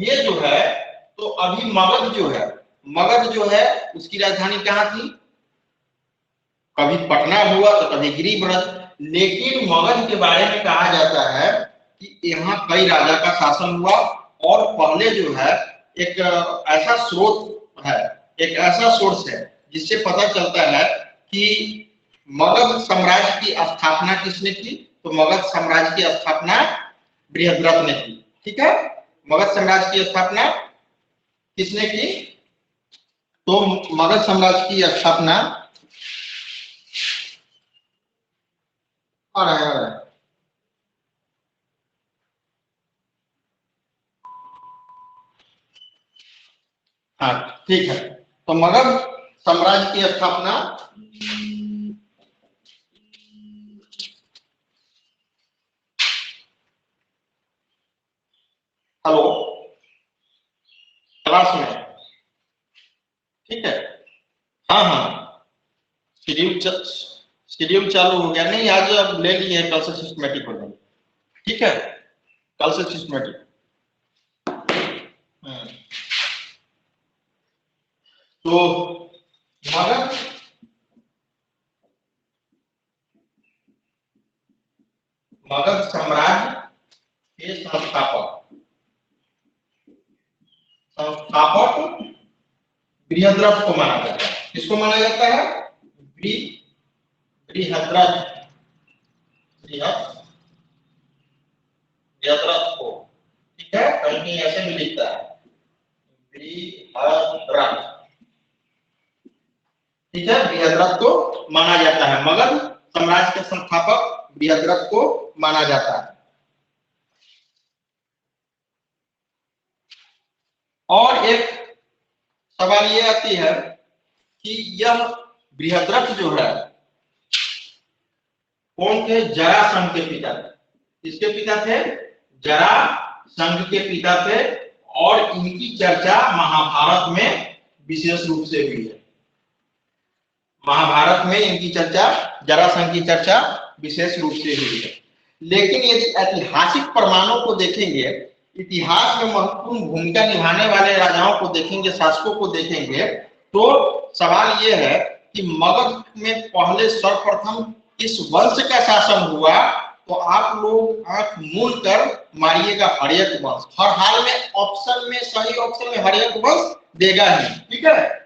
ये जो है, तो अभी मगध जो है उसकी राजधानी कहाँ थी? कभी पटना हुआ तो कभी गिरिब्रज। लेकिन मगध के बारे में कहा जाता है कि यहाँ कई राजा का शासन हुआ, और पहले जो है एक ऐसा स्रोत है, एक ऐसा सोर्स है जिससे पता चलता है कि मगध साम्राज्य की स्थापना किसने की? तो मगध साम्राज्य की स्थापना बृहद्रथ ने की। ठीक है, मगध साम्राज्य की स्थापना किसने की? तो मगध साम्राज्य की स्थापना आ रहा है। हाँ ठीक है, तो मगध साम्राज्य की स्थापना हेलो क्लास में, ठीक है। हाँ हाँ, शेड्यूल चालू हो गया। नहीं, आज अब ले लिए, कल से सिस्टमेटिक हो जाएगा। ठीक है, कल से सिस्टमेटिक। तो मगध साम्राज्य के संस्थापक बृहद्रथ को माना जाता है। किसको माना जाता है? बृहद्रथ को। ठीक है, कहीं ऐसे भी लिखता है बृहद्रथ। ठीक है, बृहद्रथ को माना जाता है, मगध साम्राज्य के संस्थापक बृहद्रथ को माना जाता है। और एक सवाल ये आती है कि यह बृहद्रथ जो है कौन थे? जरासंध के पिता थे। किसके पिता थे? जरासंध के पिता थे, और इनकी चर्चा महाभारत में विशेष रूप से हुई है। महाभारत में इनकी चर्चा, जरासंध की चर्चा विशेष रूप से हुई है। लेकिन यदि ऐतिहासिक प्रमाणों को देखेंगे, इतिहास में महत्वपूर्ण भूमिका निभाने वाले राजाओं को देखेंगे, शासकों को देखेंगे, तो सवाल यह है कि मगध में पहले सर्वप्रथम किस वंश का शासन हुआ? तो आप लोग आंख मूंद कर मारिएगा हर्यक वंश। हर हाल में ऑप्शन में, सही ऑप्शन में हर्यक वंश देगा ही। ठीक है,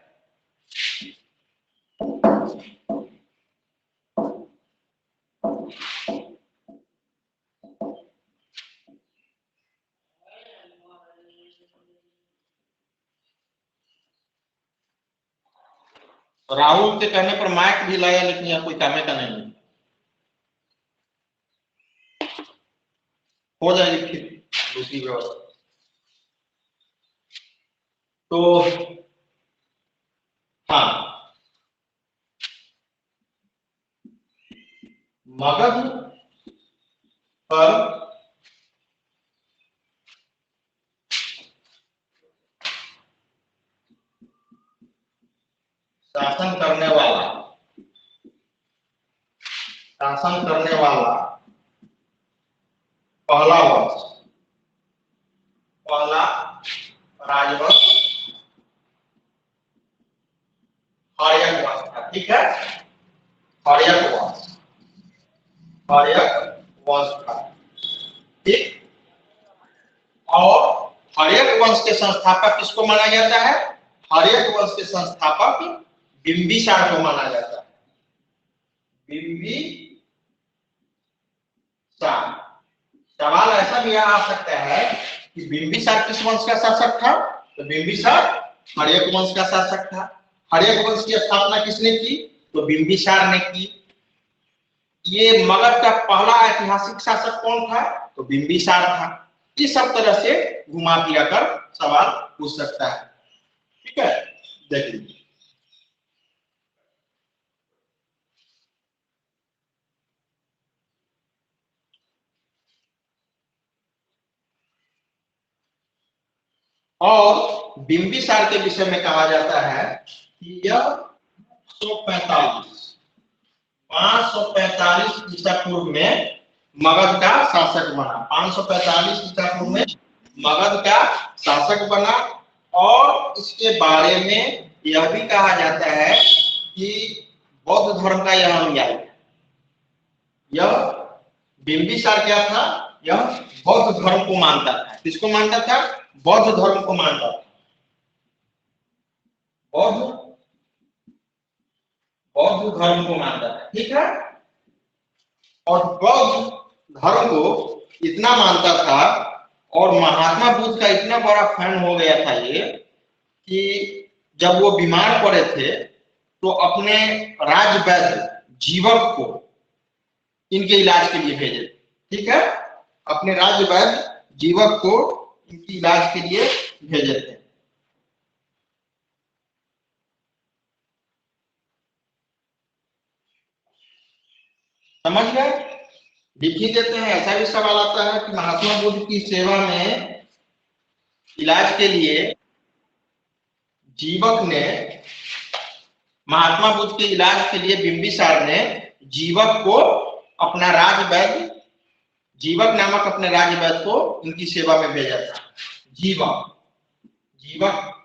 राहुल के कहने पर माइक भी लाया, लेकिन यहाँ कोई काम का नहीं हो जाएगी फिर दूसरी व्यवस्था। तो हाँ, मगध पर शासन करने वाला पहला वंश, पहला राजवंश हर्यक वंश था। ठीक है, हर्यक वंश था। ठीक, और हर्यक वंश के संस्थापक किसको माना जाता है? हर्यक वंश के संस्थापक बिंबिसार को माना जाता है। बिंबिसार। सवाल ऐसा भी आ सकता है कि बिंबिसार किस वंश का शासक था? तो बिंबिसार हर्यक वंश का शासक था। हर्यक वंश की स्थापना किसने की? तो बिंबिसार ने की। ये मगध का पहला ऐतिहासिक शासक कौन था? तो बिंबिसार था। इस सब तरह से घुमा फिरा कर सवाल पूछ सकता है। ठीक है, देखिए और बिंबिसार के विषय में कहा जाता है कि यह 545 ईसा पूर्व में मगध का शासक बना। 545 ईसा पूर्व में मगध का शासक बना, और इसके बारे में यह भी कहा जाता है कि बौद्ध धर्म का यह अनुयायी है। यह बिंबिसार क्या था, यह बौद्ध धर्म को मानता था। किसको मानता था? बौद्ध धर्म को मानता था। बौद्ध बौद्ध धर्म को मानता था, ठीक है। और बौद्ध धर्म को इतना मानता था और महात्मा बुद्ध का इतना बड़ा फैन हो गया था ये, कि जब वो बीमार पड़े थे तो अपने राजवैद्य जीवक को इनके इलाज के लिए भेजे, ठीक है। अपने राजवैद्य जीवक को इनकी इलाज के लिए भेजे थे। समझ गए? लिख ही देते हैं। ऐसा भी सवाल आता है कि महात्मा बुद्ध की सेवा में इलाज के लिए जीवक ने, महात्मा बुद्ध के इलाज के लिए बिंबिसार ने जीवक को अपना राजवैद्य, जीवक नामक अपने राजवैद्य को उनकी सेवा में भेजा था। जीवक जीवक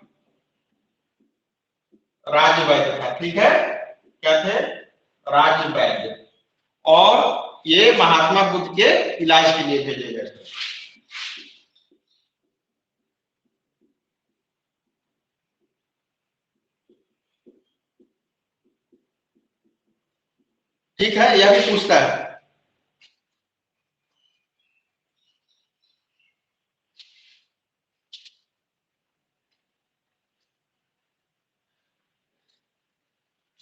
राजवैद्य था, ठीक है। क्या थे? राजवैद्य। और ये महात्मा बुद्ध के इलाज के लिए भेजे गए थे। ठीक है, यह भी पूछता है।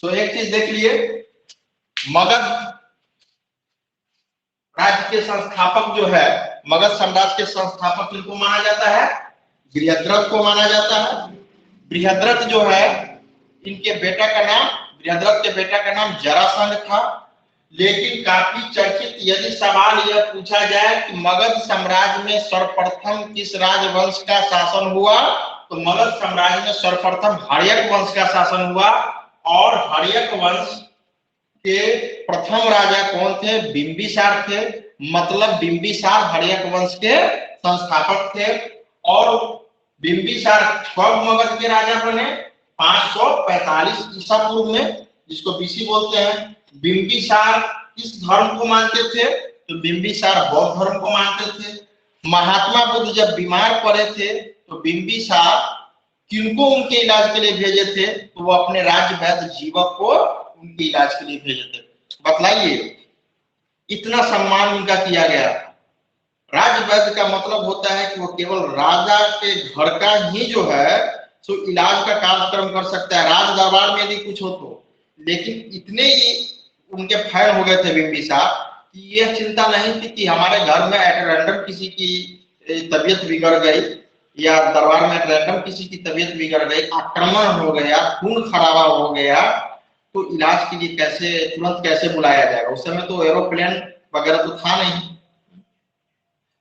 तो एक चीज देख लिए, मगध राज्य के संस्थापक जो है, मगध साम्राज्य के संस्थापक किनको माना जाता है? बृहद्रथ को माना जाता है। बृहद्रथ जो है, इनके बेटा का नाम, बृहद्रथ के बेटा का नाम जरासंध था। लेकिन काफी चर्चित यदि सवाल यह पूछा जाए कि मगध साम्राज्य में सर्वप्रथम किस राजवंश का शासन हुआ, तो मगध साम्राज्य में सर्वप्रथम हर्यक वंश का शासन हुआ। और हर्यक वंश के प्रथम राजा कौन थे? बिंबिसार थे। मतलब बिंबिसार हर्यक वंश के संस्थापक थे। और बिंबिसार कब मगध के राजा बने? 545 ईसा पूर्व में, जिसको बीसी बोलते हैं। बिंबिसार किस धर्म को मानते थे? तो बिंबिसार बौद्ध धर्म को मानते थे। महात्मा बुद्ध जब बीमार पड़े थे तो बिंबिसार किनको उनके इलाज के लिए भेजे थे? तो वो अपने राजवैद्य जीवक को उनके इलाज के लिए भेजे थे। बतलाइए, इतना सम्मान उनका किया गया। राजवैद्य का मतलब होता है कि वो केवल राजा के घर का ही जो है सो इलाज का कार्यक्रम कर सकता है, राज दरबार में यदि कुछ हो तो। लेकिन इतने ही उनके फैन हो गए थे बिंबिसार कि यह चिंता नहीं थी कि हमारे घर में एट रैंडम किसी की तबीयत बिगड़ गई, या दरबार में रैंडम किसी की तबीयत बिगड़ गई, आक्रमण हो गया, खून खराबा हो गया, तो इलाज के लिए कैसे, तुरंत कैसे बुलाया जाएगा? उस समय तो एरोप्लेन वगैरह तो था नहीं,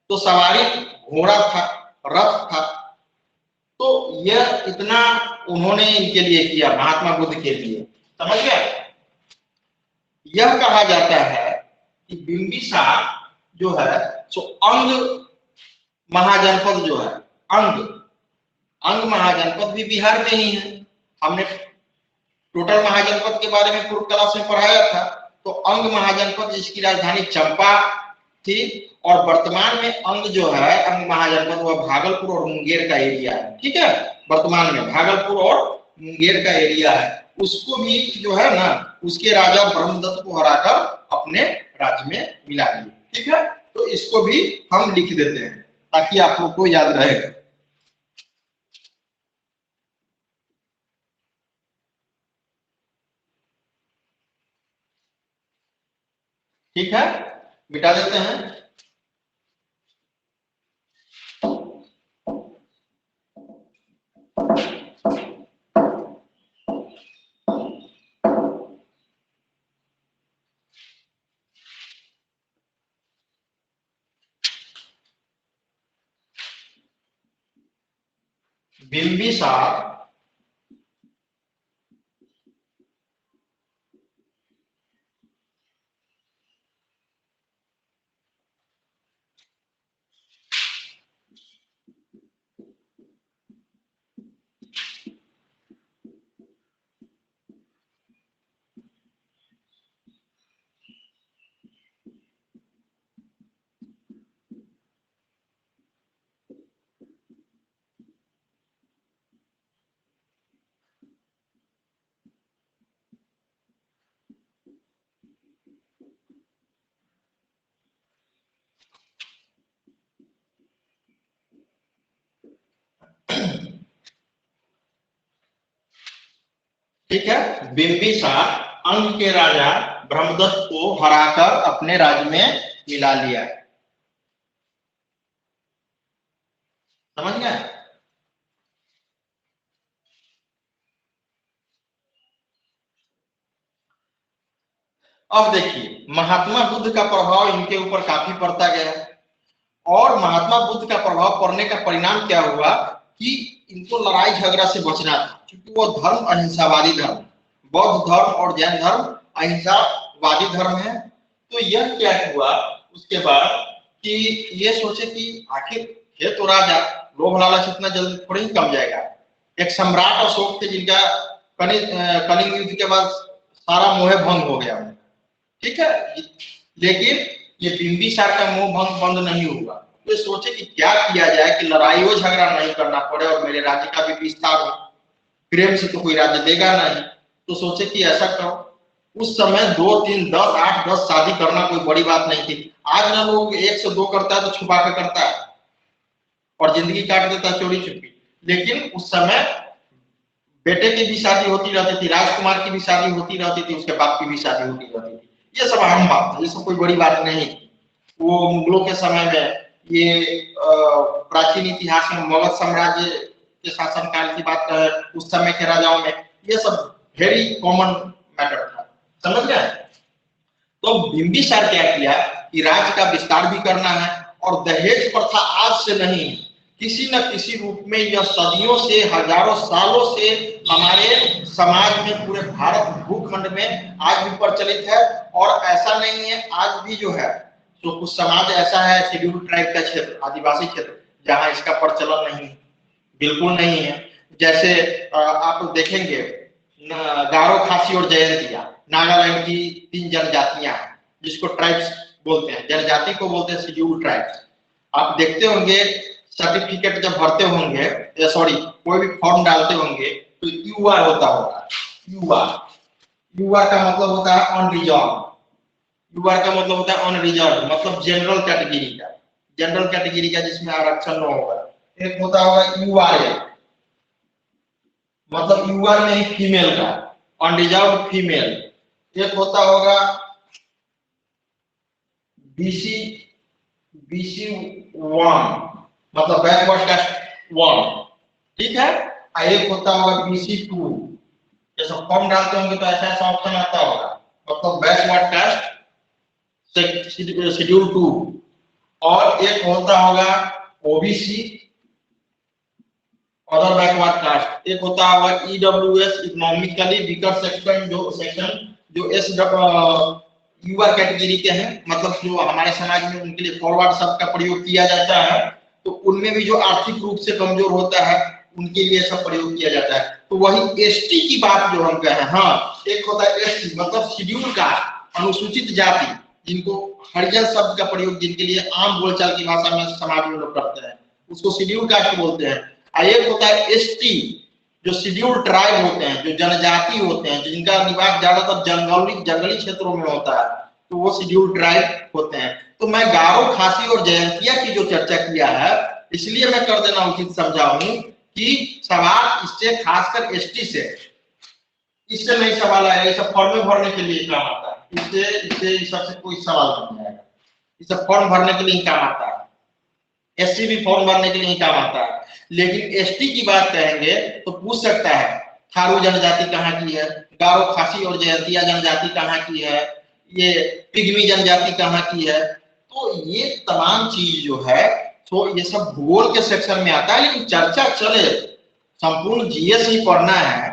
तो सवारी घोड़ा था, रथ था। तो यह इतना उन्होंने इनके लिए किया, महात्मा बुद्ध के लिए। समझ गए? यह कहा जाता है कि बिंबिसार जो है सो अंग महाजनपद जो है, अंग अंग महाजनपद भी बिहार में ही है। हमने टोटल महाजनपद के बारे में पूर्व क्लास में पढ़ाया था। तो अंग महाजनपद, जिसकी राजधानी चंपा थी, और वर्तमान में अंग जो है, अंग महाजनपद, वह भागलपुर और मुंगेर का एरिया है। ठीक है, वर्तमान में भागलपुर और मुंगेर का एरिया है। उसको भी जो है ना, उसके राजा ब्रह्मदत्त को हराकर अपने राज्य में मिला दिए। ठीक है, तो इसको भी हम लिख देते हैं ताकि आप लोग को याद रहेगा। ठीक है, मिटा देते हैं। बिंबिसार ठीक है, बिंबिसार अंग के राजा ब्रह्मदत्त को हराकर अपने राज्य में मिला लिया। समझ गए? अब देखिए, महात्मा बुद्ध का प्रभाव इनके ऊपर काफी पड़ता गया, और महात्मा बुद्ध का प्रभाव पड़ने का परिणाम क्या हुआ कि इनको लड़ाई झगड़ा से बचना था, क्योंकि वो धर्म अहिंसावादी धर्म, बौद्ध धर्म और जैन धर्म अहिंसावादी धर्म है। तो यह क्या हुआ उसके बाद कि ये सोचे कि आखिर है तो राजा, लोभ लालच इतना जल्दी थोड़ी ही कम जाएगा। एक सम्राट अशोक थे जिनका कलिंग युद्ध के बाद सारा मोह भंग हो गया, ठीक है, लेकिन ये बिंबिसार का मोह भंग बंद नहीं हुआ। तो सोचे कि क्या किया जाए कि लड़ाई और झगड़ा नहीं करना पड़े और मेरे राज्य का भी विस्तार हो, प्रेम से तो कोई राज्य देगा नहीं। तो सोचे कि ऐसा करो, उस समय 2 3 10 8 10 शादी करना कोई बड़ी बात नहीं थी। आज ना लोग 1 से 2 करता है तो छुपा के करता है और जिंदगी काट देता है चोरी छुपी, लेकिन उस समय बेटे की भी शादी होती रहती थी, राजकुमार की भी शादी होती रहती थी, उसके बाप की भी शादी होती रहती थी। ये सब आम बात है, ये सब कोई बड़ी बात नहीं थी। वो मुगलों के समय में, ये प्राचीन इतिहास में मगध साम्राज्य के शासनकाल की बात है, उस समय के राजाओं में ये सब वेरी कॉमन मैटर था। समझ गए? तो बिंबिसार क्या किया कि राज्य का विस्तार भी करना है, और दहेज प्रथा आज से नहीं, किसी न किसी रूप में यह सदियों से, हजारों सालों से हमारे समाज में, पूरे भारत भूखंड में आज भी प्रचलित है। और ऐसा नहीं है, आज भी जो है तो कुछ समाज ऐसा है, शेड्यूल ट्राइब का क्षेत्र, आदिवासी क्षेत्र, जहां इसका प्रचलन नहीं, बिल्कुल नहीं है। जैसे आप देखेंगे गारो, खासी और जयंतिया, नागालैंड की 3 जनजातियां जिसको ट्राइब्स बोलते हैं, जनजाति को बोलते हैं शेड्यूल ट्राइब्स। आप देखते होंगे सर्टिफिकेट जब भरते होंगे, सॉरी कोई भी फॉर्म डालते होंगे तो यूआर होता होगा। यूआर यूआर का मतलब होता है अनरिजर्व। यूआर का मतलब होता है अनरिजर्व, मतलब जनरल कैटेगरी का, जनरल कैटेगरी का जिसमें आरक्षण न होगा। एक होता होगा यूआरए, मतलब यूआर में ही फीमेल का, अनरिजर्व फीमेल। एक होता होगा बीसी, बीसी 1, मतलब बैकवर्ड कास्ट 1, ठीक है। एक होता होगा बीसी 2, जैसे फॉर्म डालते होंगे तो ऐसा ऐसा ऑप्शन आता होगा, मतलब बैकवर्ड कास्ट शेड्यूल 2। और एक होता होगा ओबीसी, अदर बैकवर्ड कास्ट। एक होता होगा ईडब्ल्यूएस, इकोनॉमिकली वीकर सेक्शन, जो एस यूआर कैटेगरी के हैं, मतलब जो हमारे समाज में उनके लिए फॉरवर्ड शब्द का प्रयोग किया जाता है। तो उनमें भी जो आर्थिक रूप से कमजोर होता है उनके लिए सब प्रयोग किया जाता है। तो वही एसटी की बात जो हम कहें, हाँ, एक होता है एसटी, मतलब शेड्यूल कास्ट, अनुसूचित जाति, जिनको हरिजन शब्द का प्रयोग जिनके लिए आम बोलचाल की भाषा में समाज में लोग करते हैं, उसको शेड्यूल कास्ट बोलते हैं। एक होता है एसटी, जो शेड्यूल ट्राइब होते हैं, जो जनजाति होते हैं, जिनका निवास ज्यादातर जंगली क्षेत्रों में होता है, तो वो शेड्यूल ट्राइब होते हैं। तो मैं गारो, खासी और जयंतिया की जो चर्चा किया है, इसलिए मैं कर देना उचित समझा हूं कि सवाल इससे, खासकर एसटी से, इससे नहीं सवाल आएगा। ये सब फॉर्म भरने के लिए काम आता है, इससे सबसे कोई सवाल नहीं आएगा। ये सब फॉर्म भरने के लिए काम आता है, एससी भी फॉर्म भरने के लिए काम आता है। लेकिन एसटी की बात कहेंगे तो पूछ सकता है थारू जनजाति कहाँ की है, गारो, खासी और जयंतिया जनजाति कहाँ की है, ये पिग्मी जनजाति कहाँ की है। तो ये तमाम चीज जो है, तो ये सब भूगोल के सेक्शन में आता है। लेकिन चर्चा चले, संपूर्ण जीएस ही पढ़ना है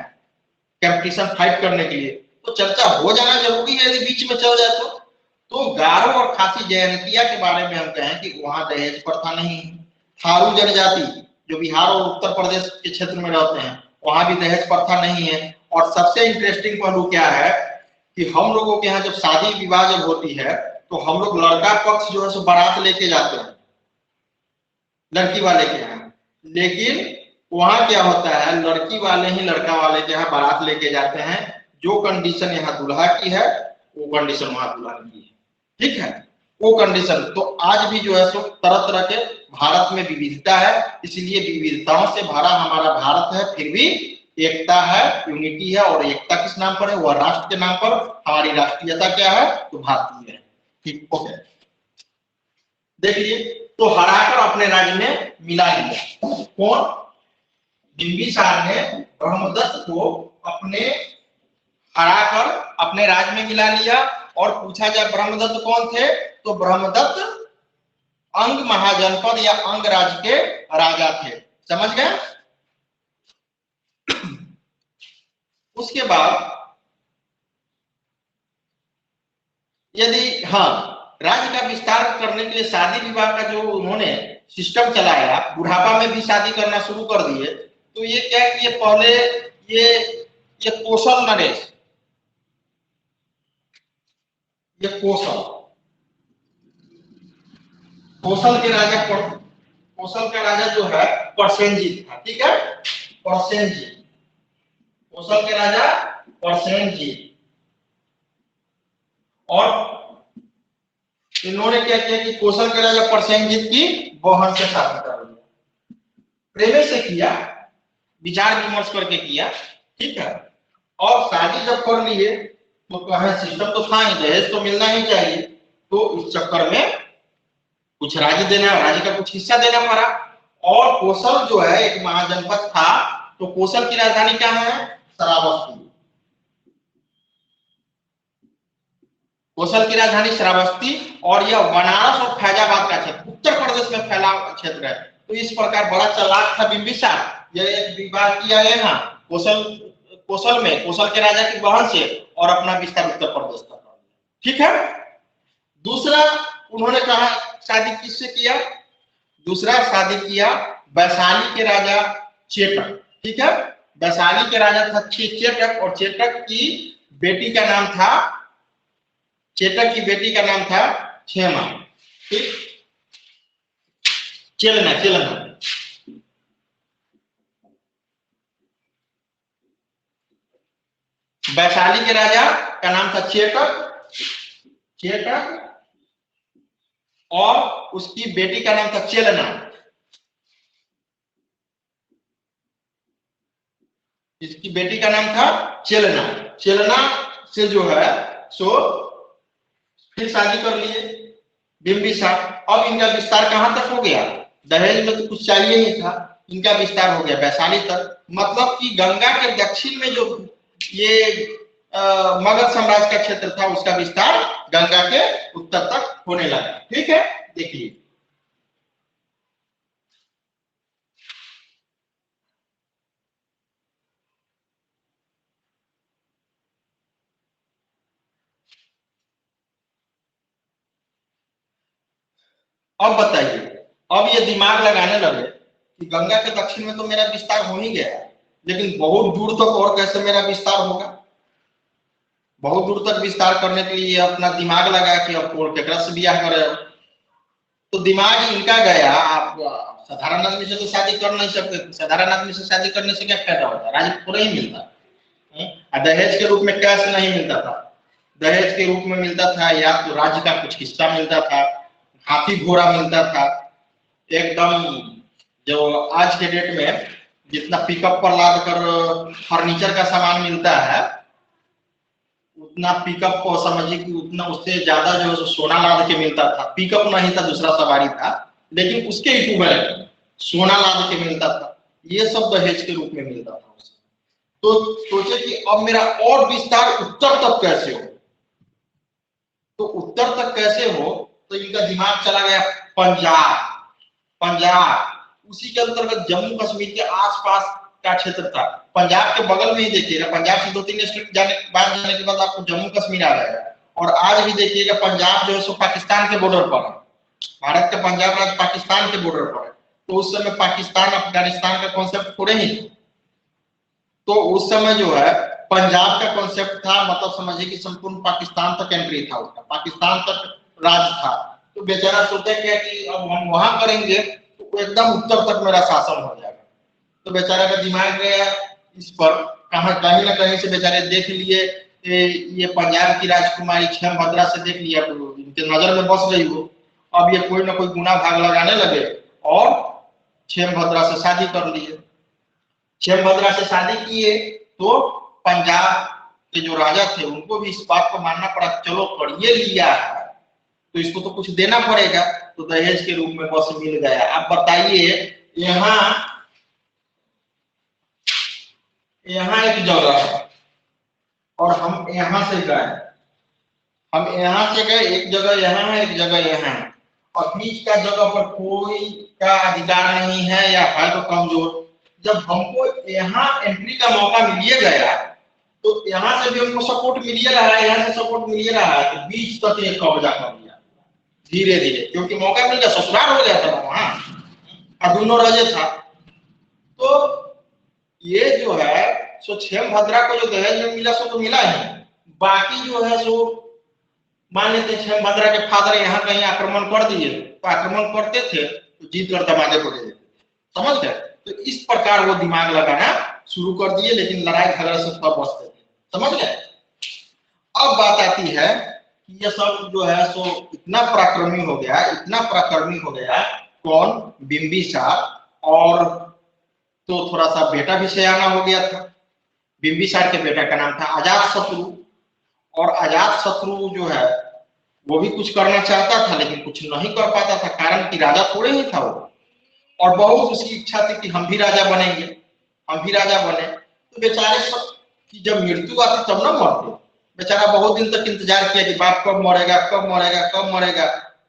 कंपटीशन फाइट करने के लिए, तो चर्चा हो जाना जरूरी है। यदि बीच में चल जाए तो गारो और खासी जयंतिया के बारे में हम कहें कि वहां दहेज प्रथा नहीं है। थारू जनजाति जो बिहार और उत्तर प्रदेश के क्षेत्र में रहते हैं, वहां भी दहेज प्रथा नहीं है। और सबसे इंटरेस्टिंग पहलू क्या है कि हम लोगों के यहाँ जब शादी विवाह जब होती है तो हम लोग लड़का पक्ष जो है सो बारात लेके जाते हैं लड़की वाले के यहाँ, लेकिन वहां क्या होता है, लड़की वाले ही लड़का वाले के यहाँ बारात लेके जाते हैं। जो कंडीशन यहाँ दुल्हा की है वो कंडीशन वहां दुल्हन की है, ठीक है, वो कंडीशन। तो आज भी जो है सो तरह तरह के भारत में विविधता है, इसलिए विविधताओं से भरा हमारा भारत है, फिर भी एकता है, यूनिटी है, और एकता किस नाम पर है? वह राष्ट्र के नाम पर। हमारी राष्ट्रीयता क्या है? तो भारतीय है। ठीक, ओके। देखिए, तो हराकर अपने राज्य में मिला लिया। कौन? बिंबिसार ने ब्रह्मदत्त को अपने हराकर अपने राज्य में मिला लिया। और पूछा जाए ब्रह्मदत्त कौन थे, तो ब्रह्मदत्त अंग महाजनपद या अंग राज्य के राजा थे। समझ गए? उसके बाद यदि राज्य का विस्तार करने के लिए शादी विवाह का जो उन्होंने सिस्टम चलाया, बुढ़ापा में भी शादी करना शुरू कर दिए। तो ये क्या किए? पहले ये कौशल नरेश, ये कौशल के राजा, कौशल का राजा जो है परसेनजीत था। ठीक है, परसेनजीत, कौशल के राजा परसेनजीत। और इन्होंने क्या किया कि कौशल के राजा परसेनजीत की बहन से शादी कर लिया। प्रेम से किया, विचार विमर्श करके किया। ठीक है, और शादी जब कर लिए तो कहा सिस्टम तो था ही, दहेज तो मिलना ही चाहिए। तो इस चक्कर में कुछ राज्य देना, राज्य का कुछ हिस्सा देना पड़ा। और कौशल जो है एक महाजनपद था, तो कौशल की राजधानी क्या है? श्रावस्ती। कौशल की राजधानी श्रावस्ती। और यह बनारस और फैजाबाद का क्षेत्र उत्तर प्रदेश में फैला क्षेत्र है। तो इस प्रकार बड़ा चालाक था बिंबिसार। यह एक विवाह किया यहाँ कौशल में, कौशल के राजा की बहन से, और अपना विस्तार उत्तर प्रदेश तक। ठीक है। दूसरा उन्होंने कहा शादी किससे किया? दूसरा शादी किया वैशाली के राजा चेतक। ठीक है, वैशाली के राजा था चेतक, और चेतक की बेटी का नाम था, चेतक की बेटी का नाम था क्षेमा। ठीक, चेलना, चेलना। वैशाली के राजा का नाम था चेतक, चेतक, और उसकी बेटी का नाम था चेलना। इसकी बेटी का नाम था चेलना। चेलना से जो है सो फिर शादी कर लिए बिंबिसार। अब इनका विस्तार कहां तक हो गया? दहेज में तो कुछ चाहिए ही था, इनका विस्तार हो गया वैशाली तक। मतलब कि गंगा के दक्षिण में जो ये मगध साम्राज्य का क्षेत्र था, उसका विस्तार गंगा के उत्तर तक होने लगा। ठीक है, देखिए अब बताइए, अब ये दिमाग लगाने लगे कि गंगा के दक्षिण में तो मेरा विस्तार हो ही गया है, लेकिन बहुत दूर तक और कैसे मेरा विस्तार होगा? बहुत दूर तक विस्तार करने के लिए अपना दिमाग लगा कि अब और केकरा से ब्याह करे। तो दिमाग इनका गया, आप साधारण आदमी से तो शादी कर नहीं सकते। साधारण आदमी से शादी करने से क्या फायदा होता? राज्य पूरा ही मिलता। दहेज के रूप में कैश नहीं मिलता था, दहेज के रूप में मिलता था या तो राज्य का कुछ हिस्सा मिलता था, हाथी घोड़ा मिलता था। एकदम जो आज के डेट में जितना पिकअप पर लाद कर फर्नीचर का सामान मिलता है, उतना पिकअप को समझिए कि उतना उससे ज्यादा जो सोना लाद के मिलता था। पिकअप नहीं था, दूसरा सवारी था, लेकिन उसके इक्विवेलेंट सोना लाद के मिलता था। ये सब दहेज के रूप में मिलता था उसे। तो सोचे कि अब मेरा और विस्तार उत्तर तक कैसे हो। तो उत्तर तक कैसे हो, तो इनका दिमाग चला गया पंजाब। पंजाब उसी के अंतर्गत जम्मू कश्मीर के आसपास का क्षेत्र था। पंजाब के बगल में ही देखिएगा, पंजाब से 2-3 स्टेट जाने के बाद आपको जम्मू कश्मीर आ जाएगा। और आज भी देखिएगा पंजाब जो है सो पाकिस्तान के बॉर्डर पर है। भारत का पंजाब राज्य पाकिस्तान के बॉर्डर पर है। तो उस समय पाकिस्तान अफगानिस्तान का कॉन्सेप्ट थोड़े ही। तो उस समय जो है पंजाब का कॉन्सेप्ट था, मतलब समझिए कि संपूर्ण पाकिस्तान तक एंट्री था उसका, पाकिस्तान तक राज था। तो बेचारा सोचा क्या कि अब हम वहां करेंगे तो एकदम उत्तर तक मेरा शासन हो जाएगा। तो बेचारा का दिमाग गया इस पर, कहीं ना कहीं से बेचारे देख लिए ये पंजाब की राजकुमारी क्षेमभद्रा से देख लिया, तो इनके नजर में बस गई वो। अब ये कोई ना कोई गुना भाग लगाने लगे और क्षेमभद्रा से शादी कर लिए। क्षेमभद्रा से शादी किए तो पंजाब के जो राजा थे उनको भी इस बात को मानना पड़ा, चलो पढ़िए लिया है तो इसको तो कुछ देना पड़ेगा, तो दहेज के रूप में बस मिल गया। अब बताइए यहाँ एक जगह है और हम यहाँ से गए, एक जगह यहाँ है एक जगह यहाँ है, और बीच का जगह पर कोई का अधिकार नहीं है या है तो कमजोर। जब हमको यहाँ एंट्री का मौका मिलिए गया तो यहाँ से भी हमको सपोर्ट मिलिए रहा है, यहाँ से सपोर्ट मिलिए रहा है, तो बीच तक एक कब्जा कर लिया धीरे धीरे, क्योंकि मौका मिल गया, ससुराल हो गया था वहां और दोनों राजे था। तो ये जो है सो क्षेमभद्रा को जो दहेज में मिला सो तो मिला ही, बाकी जो है सो मान लेते क्षेमभद्रा के फादर यहाँ कहीं आक्रमण कर दिए तो आक्रमण करते थे तो जीत कर दमादे को दे देते, समझ गए। तो इस प्रकार वो दिमाग लगाना शुरू कर दिए, लेकिन लड़ाई झगड़ा से सब बचते थे, समझ गए। अब बात आती है कि ये सब जो है सो इतना पराक्रमी हो गया, इतना पराक्रमी हो गया, कौन, बिंबिसार, और तो थोड़ा सा बेटा भी सयाना हो गया था। बिंबिसार के बेटा का नाम था अजातशत्रु, और अजातशत्रु जो है वो भी कुछ करना चाहता था लेकिन कुछ नहीं कर पाता था, कारण कि राजा थोड़े ही था वो, और बहुत उसकी इच्छा थी कि हम भी राजा बनेंगे, हम भी राजा बने। तो बेचारे सब की जब मृत्यु आती तब ना मरते, बेचारा बहुत दिन तक इंतजार किया कि बाप कब मरेगा कब मरेगा कब मरेगा,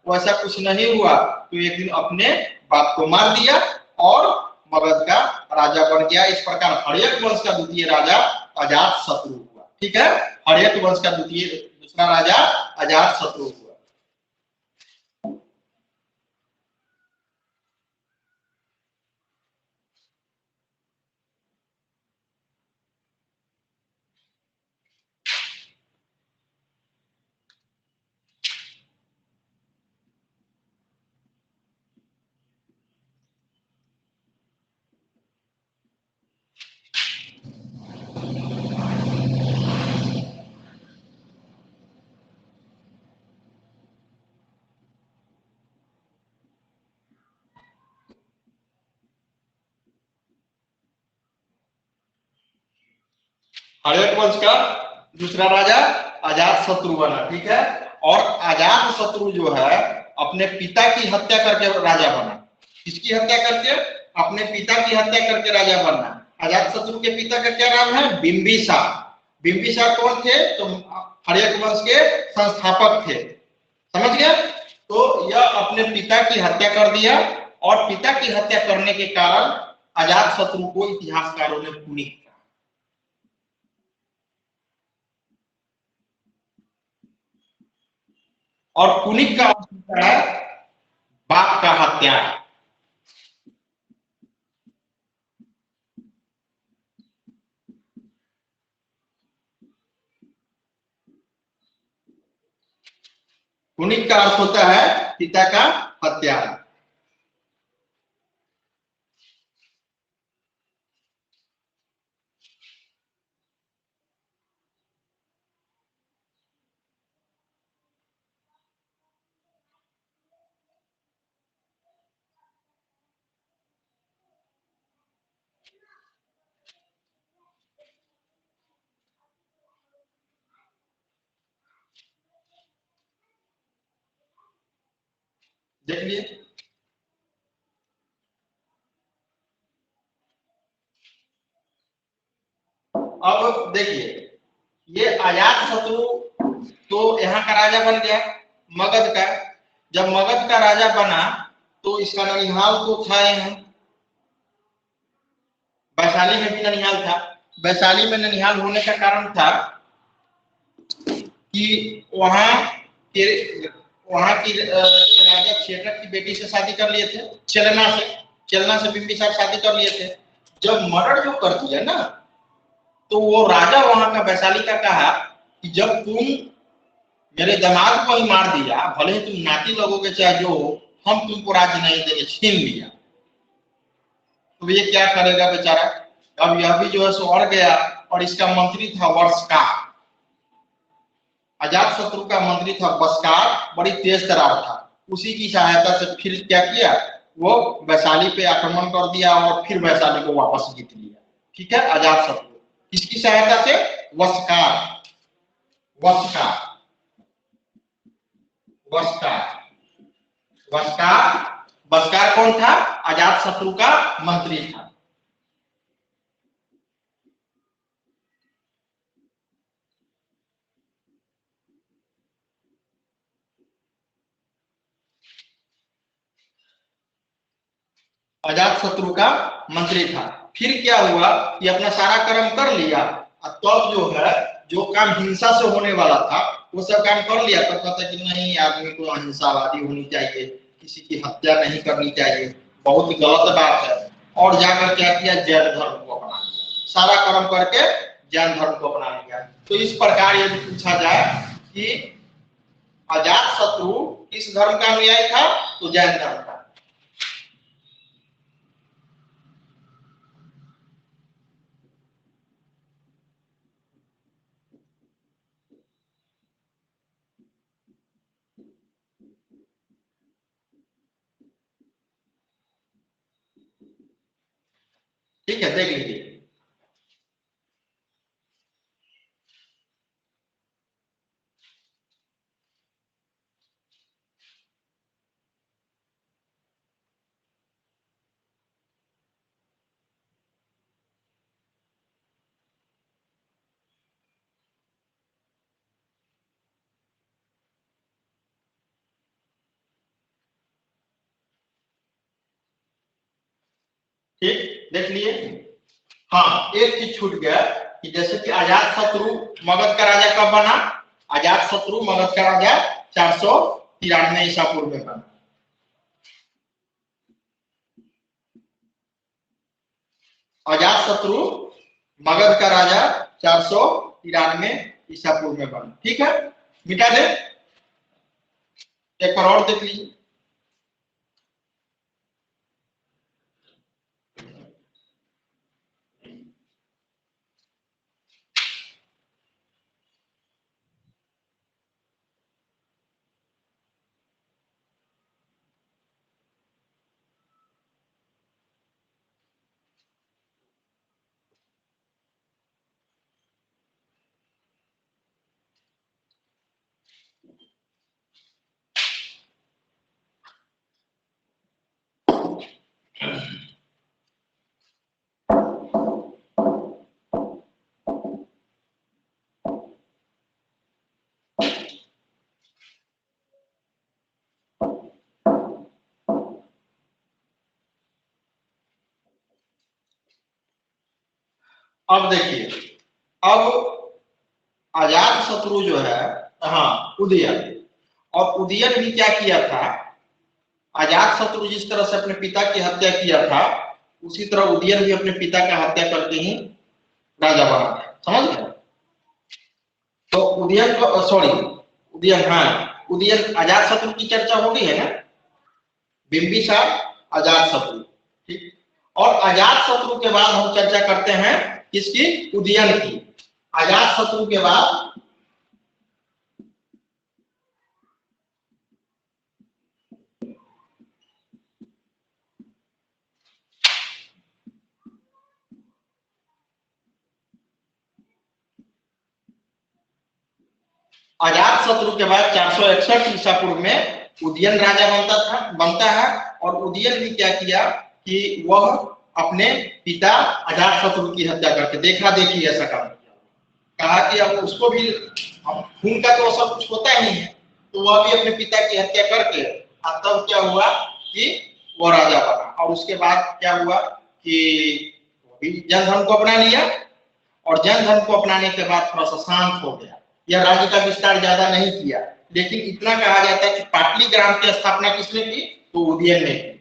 वैसा कुछ नहीं हुआ। तो एक दिन अपने बाप को मार दिया और मगध का राजा बन गया। इस प्रकार हर्यक वंश का द्वितीय राजा अजातशत्रु हुआ। ठीक है, हर्यक वंश का दूसरा राजा अजातशत्रु हुआ। हर्यक वंश का दूसरा राजा अजातशत्रु बना। ठीक है, और अजातशत्रु जो है अपने पिता की हत्या करके राजा बना। किसकी हत्या करके? अपने पिता की हत्या करके राजा बनना। अजातशत्रु के पिता का क्या नाम है? बिंबिसार। बिंबिसार कौन थे? तो हर्यक वंश के संस्थापक थे, समझ गया। तो यह अपने पिता की हत्या कर दिया, और पिता की हत्या करने के कारण अजातशत्रु को इतिहासकारों ने पुनीत किया। और पुनिक का अर्थ है बाप का हत्या। पुनिक का अर्थ होता है पिता का हत्यारा। देखिए अब देखिए, ये अजातशत्रु तो यहाँ का राजा बन गया मगध का। जब मगध का राजा बना तो इसका ननिहाल तो था यहाँ, वैशाली में भी ननिहाल था। वैशाली में ननिहाल होने का कारण था कि वहां की राजा क्षेत्रक की बेटी से शादी कर लिए थे, चलना से बिंबिसार शादी कर लिए थे। जब मर्डर जो कर दिया ना, तो वो राजा वहां का वैशाली का कहा कि जब तुम मेरे दामाद को ही मार दिया, भले ही तुम नाती लगोगे चाहे जो हो, हम तुमको राज्य नहीं देंगे, छीन लिया। तो ये क्या करेगा बेचारा। अब यह भी जो है सो अड़ गया, और इसका मंत्री था वर्षकार। अजातशत्रु का मंत्री था बस्कार, बड़ी तेज तरार था। उसी की सहायता से फिर क्या किया, वो वैशाली पे आक्रमण कर दिया और फिर वैशाली को वापस जीत लिया। ठीक है, अजात शत्रु किसकी सहायता से? वस्कार, वस्कार, वस्कार, वस्कार। वस्कार कौन था? अजात शत्रु का मंत्री था। अजात शत्रु का मंत्री था। फिर क्या हुआ कि अपना सारा कर्म कर लिया, तब जो है जो काम हिंसा से होने वाला था वो सब काम कर लिया, तब कहता कि नहीं, आदमी को अहिंसावादी होनी चाहिए, किसी की हत्या नहीं करनी चाहिए, बहुत गलत बात है। और जाकर क्या किया? जैन धर्म को अपना लिया, सारा कर्म करके जैन धर्म को अपना लिया। तो इस प्रकार यदि पूछा जाए कि अजात शत्रु किस धर्म का अनुयायी था, तो जैन धर्म का। ठीक है, देख लीजिए। ठीक, देख लिए। हाँ, एक चीज छूट गया कि जैसे कि अजात शत्रु मगध का राजा कब बना? अजात शत्रु मगध का राजा 493 ईसा पूर्व में बना। अजात शत्रु मगध का राजा 493 ईसा पूर्व में बना। ठीक है, मिटा दे। एक बार और देख लीजिए। अब देखिए, अब अजात शत्रु जो है, हाँ, उदयन। और उदयन भी क्या किया था? अजात शत्रु जिस तरह से अपने पिता की हत्या किया था, उसी तरह उदयन भी अपने पिता का हत्या करके ही राजा बना था। समझ गए? तो उदयन को, सॉरी, उदयन, हाँ, उदयन, अजात शत्रु की चर्चा हो गई है ना, बिंबिसार, अजात शत्रु। ठीक। और अजात शत्रु के बाद हम चर्चा करते हैं किसकी? उदयन की। अजात शत्रु के बाद अजात शत्रु के बाद 461 ईसा पूर्व में उदयन राजा बनता है। और उदयन ने क्या किया कि वह अपने पिता अजात शत्रु की हत्या करके देखा देखी ऐसा काम किया। कहा कि अब उसको भी, अब खून का तो सब कुछ होता ही है, तो वह भी अपने पिता की हत्या करके, तब क्या हुआ कि वो राजा बना। और उसके बाद क्या हुआ कि जैन धर्म को अपना लिया। और जैन धर्म को अपनाने के बाद थोड़ा सा शांत हो गया, यह राज्य का विस्तार ज्यादा नहीं किया। लेकिन इतना कहा जाता है कि पाटलिग्राम की स्थापना किसने की? तो उदयन ने की।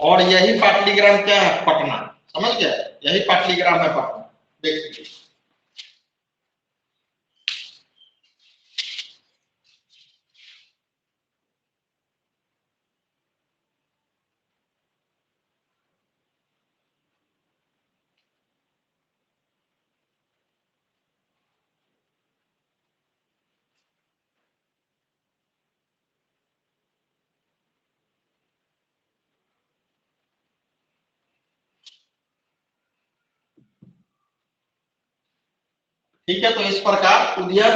और यही पाटलिग्राम क्या है? पटना। समझ गया? यही पाटलिग्राम है, पटना। देखिए, ठीक है, तो इस प्रकार उदयन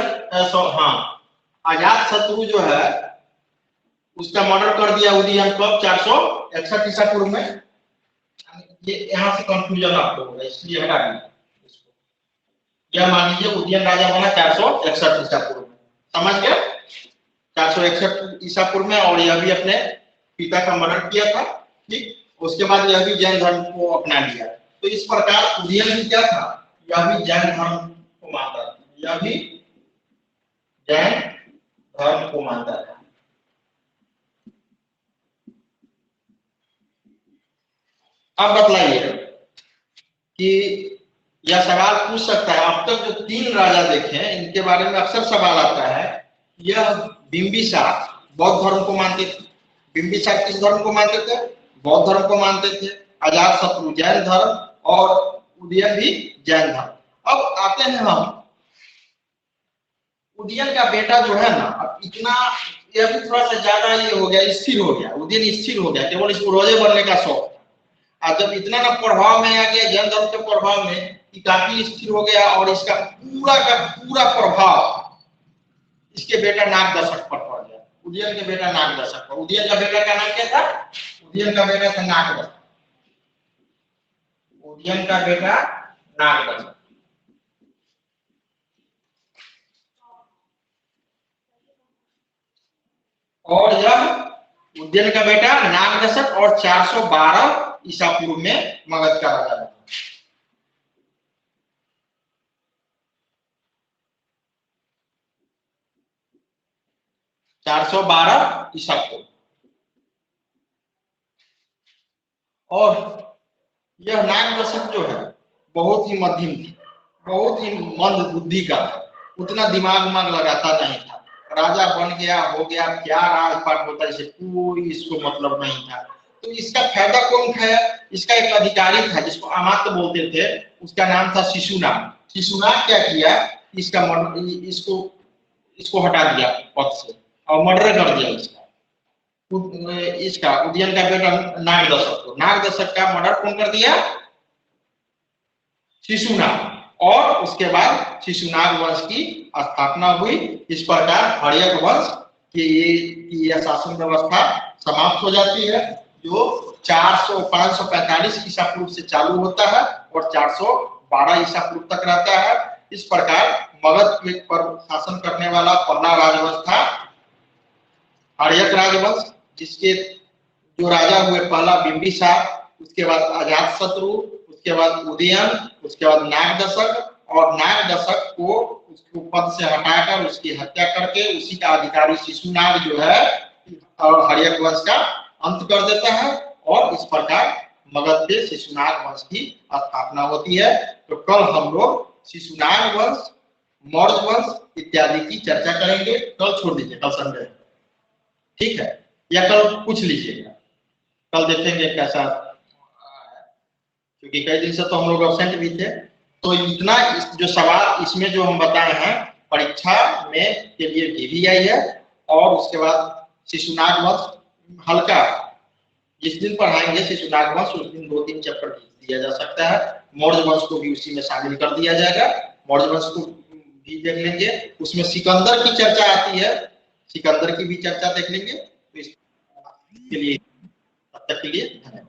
हाँ अजात शत्रु जो है उसका मर्डर कर दिया उदयन कब 461 ईसा पूर्व में। ये यहाँ से कंफ्यूजन आपको होगा, इसलिए हटा दिया इसको। यह मान लीजिए उदयन राजा बना 461 ईसा पूर्व में, समझ गए, 461 ईसा पूर्व में, और यह भी अपने पिता का मर्डर किया था। ठीक, उसके बाद यह भी जैन धर्म को अपना लिया। तो इस प्रकार उदयन भी क्या था, यह भी जैन धर्म को मानता था, यह भी जैन धर्म को मानता था। अब बतलाइए कि यह सवाल पूछ सकता है, अब तक जो 3 राजा देखे हैं इनके बारे में अक्सर सवाल आता है। यह बिंबिसार बौद्ध धर्म को मानते थे। बिंबिसार किस धर्म को मानते थे, बौद्ध धर्म को मानते थे। अजातशत्रु जैन धर्म और उदयन भी जैन धर्म। अब आते हैं हम, उदयन का बेटा जो है ना, अब इतना यह भी थोड़ा सा ज्यादा ये हो गया, स्थिर हो गया, उदयन स्थिर हो गया, केवल इसको रोजे बनने का शौक था। जब इतना ना प्रभाव में आ गया जैन धर्म के प्रभाव में कि काफी स्थिर हो गया, और इसका पूरा का पूरा प्रभाव इसके बेटा नागदशक पर पड़ गया। उदयन के बेटा नागदशक पर। उदयन का बेटा का नाम क्या था, उदयन का बेटा था नागदशक। उदयन का बेटा नागदशक। और यह उदयन का बेटा नागदशक और 412 ईसा पूर्व में मगध का राजा था। 412 ईसा पूर्व। और यह नागदशक जो है बहुत ही मध्यम थी, बहुत ही मंद बुद्धि का था, उतना दिमाग लगाता नहीं था। राजा बन गया, हो गया, क्या राजपाट होता है इसे कोई इसको मतलब नहीं था। तो इसका फायदा कौन उठाया, इसका एक अधिकारी था जिसको अमात्य बोलते थे, उसका नाम था शिशुनाग। शिशुनाग क्या किया, इसका इसको हटा दिया पद से और मर्डर कर दिया इसका उदयन का बेटा नागदशक को। नागदशक का मर्डर कौन कर दिया, शिशुनाग। और उसके बाद शिशुनाग वंश की स्थापना हुई। इस प्रकार हर्यक वंश की यह शासन व्यवस्था समाप्त हो जाती है, जो 545 ईसा पूर्व से चालू होता है और 412 ईसा पूर्व तक रहता है। इस प्रकार मगध पर शासन करने वाला पहला राजवंश था हर्यक राजवंश, जिसके जो राजा हुए पहला बिंबिसार, उसके बाद अजातशत्रु, उसके बाद उदयन, उसके बाद नागदशक, और नागदशक को उसको पद से हटाकर उसकी हत्या करके उसी का अधिकारी शिशुनाग जो है हर्यक वंश का अंत कर देता है। और इस प्रकार मगध पे शिशुनाग वंश की स्थापना होती है। तो कल हम लोग शिशुनाग वंश, मौर्य वंश इत्यादि की चर्चा करेंगे। कल छोड़ दीजिए, कल संडे, ठीक है, या कल पूछ लीजिएगा, कल देखेंगे कैसा, क्योंकि कई दिन से तो हम लोग एब्सेंट भी थे। तो इतना जो सवाल इसमें जो हम बताए हैं परीक्षा में के लिए भी आई है। और उसके बाद शिशुनाग वंश हल्का, जिस दिन पढ़ाएंगे शिशुनाग वंश उस दिन 2-3 चैप्टर दिया जा सकता है। मौर्य वंश को भी उसी में शामिल कर दिया जाएगा, मौर्य वंश को भी देख लेंगे। उसमें सिकंदर की चर्चा आती है, सिकंदर की भी चर्चा देख लेंगे। तो इसके लिए तब तक के लिए धन्यवाद।